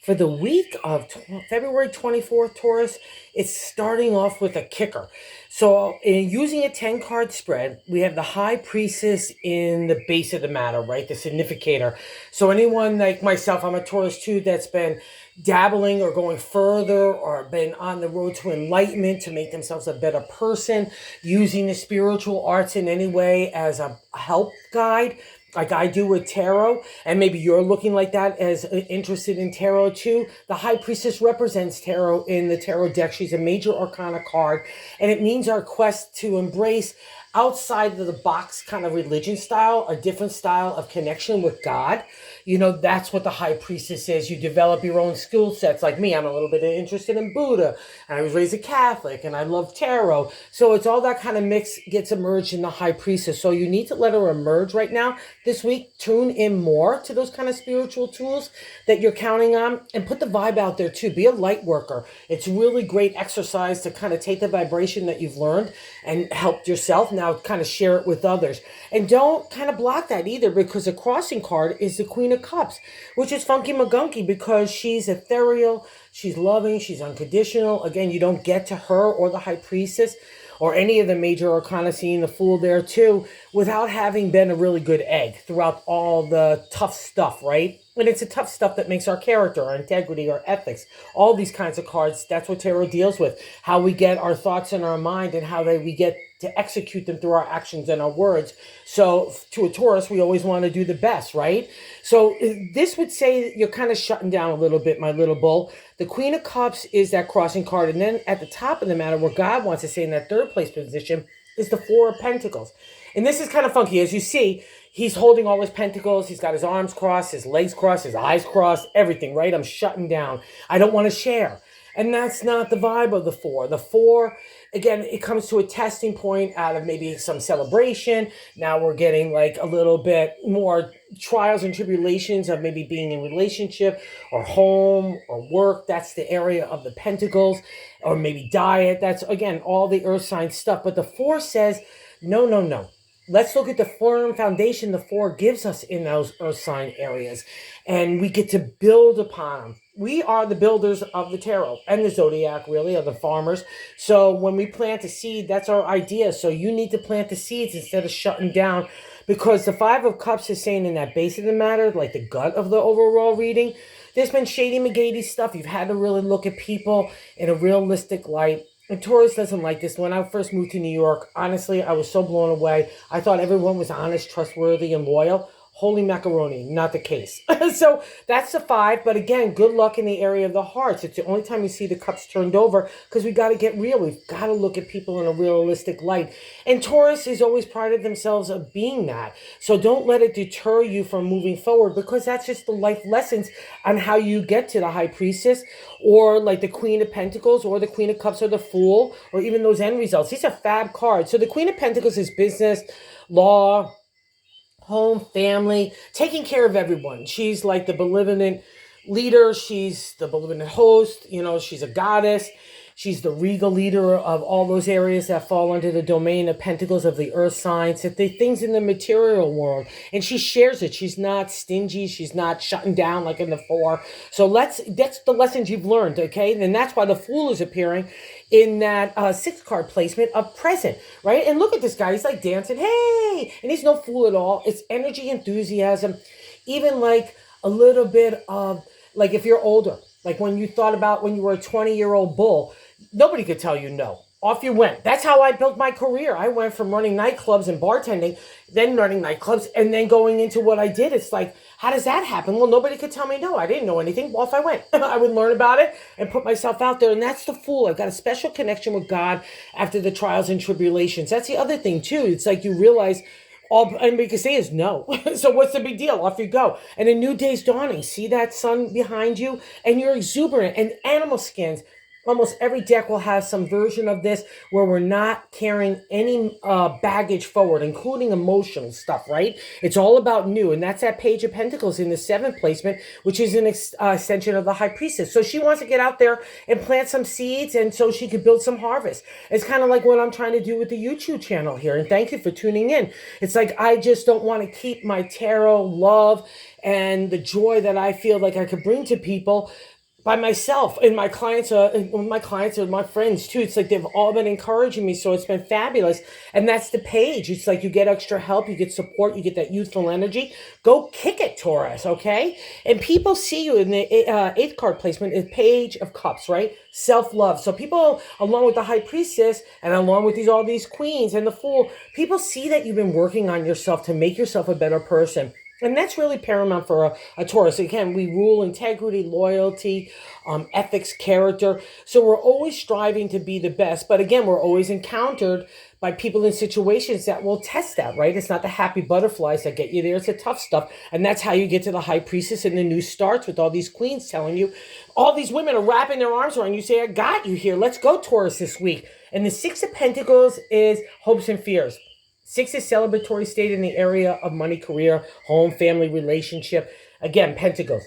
For the week of February 24th, Taurus, it's starting off with a kicker. So, in using a 10 card spread, we have the high priestess in the base of the matter, right? The significator. So, anyone like myself, I'm a Taurus too, that's been dabbling or going further or been on the road to enlightenment to make themselves a better person, using the spiritual arts in any way as a help guide like I do with tarot, and maybe you're looking like that as interested in tarot too. The high priestess represents tarot in the tarot deck. She's a major arcana card, and it means our quest to embrace outside of the box kind of religion style, a different style of connection with God. You know, that's what the high priestess is. You develop your own skill sets. Like me, I'm a little bit interested in Buddha, and I was raised a Catholic, and I love tarot. So it's all that kind of mix gets emerged in the high priestess. So you need to let her emerge right now this week. Tune in more to those kind of spiritual tools that you're counting on, and put the vibe out there too. Be a light worker. It's really great exercise to kind of take the vibration that you've learned and helped yourself. Now kind of share it with others. And don't kind of block that either, because the crossing card is the Queen of Cups, which is funky magunky because she's ethereal, she's loving, she's unconditional. Again, you don't get to her or the high priestess or any of the major arcana, seeing the Fool there too, without having been a really good egg throughout all the tough stuff, right? And it's the tough stuff that makes our character, our integrity, our ethics, all these kinds of cards. That's what tarot deals with, how we get our thoughts in our mind and how we get to execute them through our actions and our words. So to a Taurus, we always want to do the best, right? So this would say you're kind of shutting down a little bit, my little bull. The Queen of Cups is that crossing card. And then at the top of the matter, where God wants to say in that third place position, is the Four of Pentacles. And this is kind of funky. As you see, he's holding all his pentacles. He's got his arms crossed, his legs crossed, his eyes crossed, everything, right? I'm shutting down. I don't want to share. And that's not the vibe of the Four. The Four, again, it comes to a testing point out of maybe some celebration. Now we're getting like a little bit more trials and tribulations of maybe being in relationship or home or work. That's the area of the Pentacles. Or maybe diet. That's, again, all the earth sign stuff. But the Four says, no, no, no. Let's look at the firm foundation the Four gives us in those earth sign areas. And we get to build upon them. We are the builders of the tarot and the zodiac, really, are the farmers. So when we plant a seed, that's our idea. So you need to plant the seeds instead of shutting down, because the Five of Cups is saying in that base of the matter, like the gut of the overall reading, there's been shady McGady stuff. You've had to really look at people in a realistic light. And Taurus doesn't like this. When I first moved to New York, honestly, I was so blown away. I thought everyone was honest, trustworthy, and loyal. Holy macaroni, not the case. So that's the Five. But again, good luck in the area of the hearts. It's the only time you see the cups turned over, because we got to get real. We've got to look at people in a realistic light. And Taurus has always prided themselves of being that. So don't let it deter you from moving forward, because that's just the life lessons on how you get to the High Priestess, or like the Queen of Pentacles, or the Queen of Cups, or the Fool, or even those end results. These are fab cards. So the Queen of Pentacles is business, law, home, family, taking care of everyone. She's like the benevolent leader. She's the benevolent host. You know, she's a goddess. She's the regal leader of all those areas that fall under the domain of Pentacles, of the earth signs, the things in the material world. And she shares it. She's not stingy. She's not shutting down like in the Four. So that's the lessons you've learned, okay? And that's why the Fool is appearing in that 6-card placement of present, right? And look at this guy. He's like dancing, hey! And he's no fool at all. It's energy, enthusiasm, even like a little bit of, like if you're older, like when you thought about when you were a 20-year-old bull, nobody could tell you no. Off you went. That's how I built my career. I went from running nightclubs and bartending, then running nightclubs, and then going into what I did. It's like, how does that happen? Well, nobody could tell me no. I didn't know anything. Off I went. I would learn about it and put myself out there. And that's the Fool. I've got a special connection with God after the trials and tribulations. That's the other thing, too. It's like you realize all anybody can say is no. So what's the big deal? Off you go. And a new day's dawning. See that sun behind you? And you're exuberant. And animal skins. Almost every deck will have some version of this where we're not carrying any baggage forward, including emotional stuff, right? It's all about new. And that's that Page of Pentacles in the 7th placement, which is an extension of the High Priestess. So she wants to get out there and plant some seeds, and so she could build some harvest. It's kind of like what I'm trying to do with the YouTube channel here. And thank you for tuning in. It's like I just don't want to keep my tarot love and the joy that I feel like I could bring to people by myself. And my clients are my friends too. It's like they've all been encouraging me, so it's been fabulous. And that's the page. It's like you get extra help, you get support, you get that youthful energy. Go kick it, Taurus, okay? And people see you in the eighth card placement is Page of Cups, right? Self-love. So people, along with the High Priestess and along with all these queens and the Fool, people see that you've been working on yourself to make yourself a better person. And that's really paramount for a Taurus. Again, we rule integrity, loyalty, ethics, character. So we're always striving to be the best. But again, we're always encountered by people in situations that will test that, right? It's not the happy butterflies that get you there. It's the tough stuff. And that's how you get to the High Priestess and the new starts with all these queens telling you, all these women are wrapping their arms around you, say, I got you here. Let's go, Taurus, this week. And the Six of Pentacles is hopes and fears. Six is celebratory state in the area of money, career, home, family, relationship. Again, pentacles.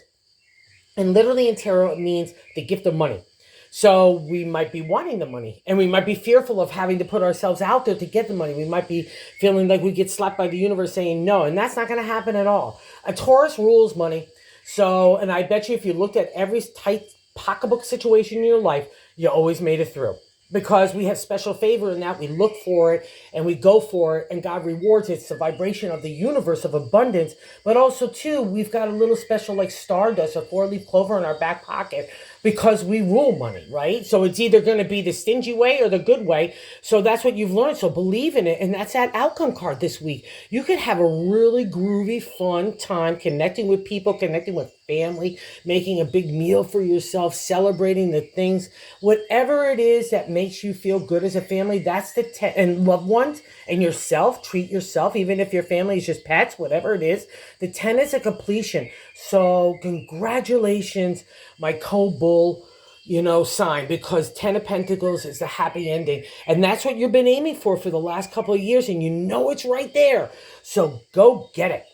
And literally in tarot, it means the gift of money. So we might be wanting the money, and we might be fearful of having to put ourselves out there to get the money. We might be feeling like we get slapped by the universe saying no, and that's not going to happen at all. A Taurus rules money. So, and I bet you if you looked at every tight pocketbook situation in your life, you always made it through. Because we have special favor in that we look for it and we go for it, and God rewards it. It's the vibration of the universe of abundance. But also too, we've got a little special like stardust or four-leaf clover in our back pocket because we rule money, right? So it's either going to be the stingy way or the good way. So that's what you've learned. So believe in it. And that's that outcome card this week. You could have a really groovy, fun time connecting with people, connecting with family, making a big meal for yourself, celebrating the things, whatever it is that makes you feel good as a family. That's the and loved ones and yourself. Treat yourself, even if your family is just pets, whatever it is. The 10 is a completion. So congratulations, my co-bull, sign, because 10 of Pentacles is the happy ending. And that's what you've been aiming for the last couple of years, and you know it's right there. So go get it.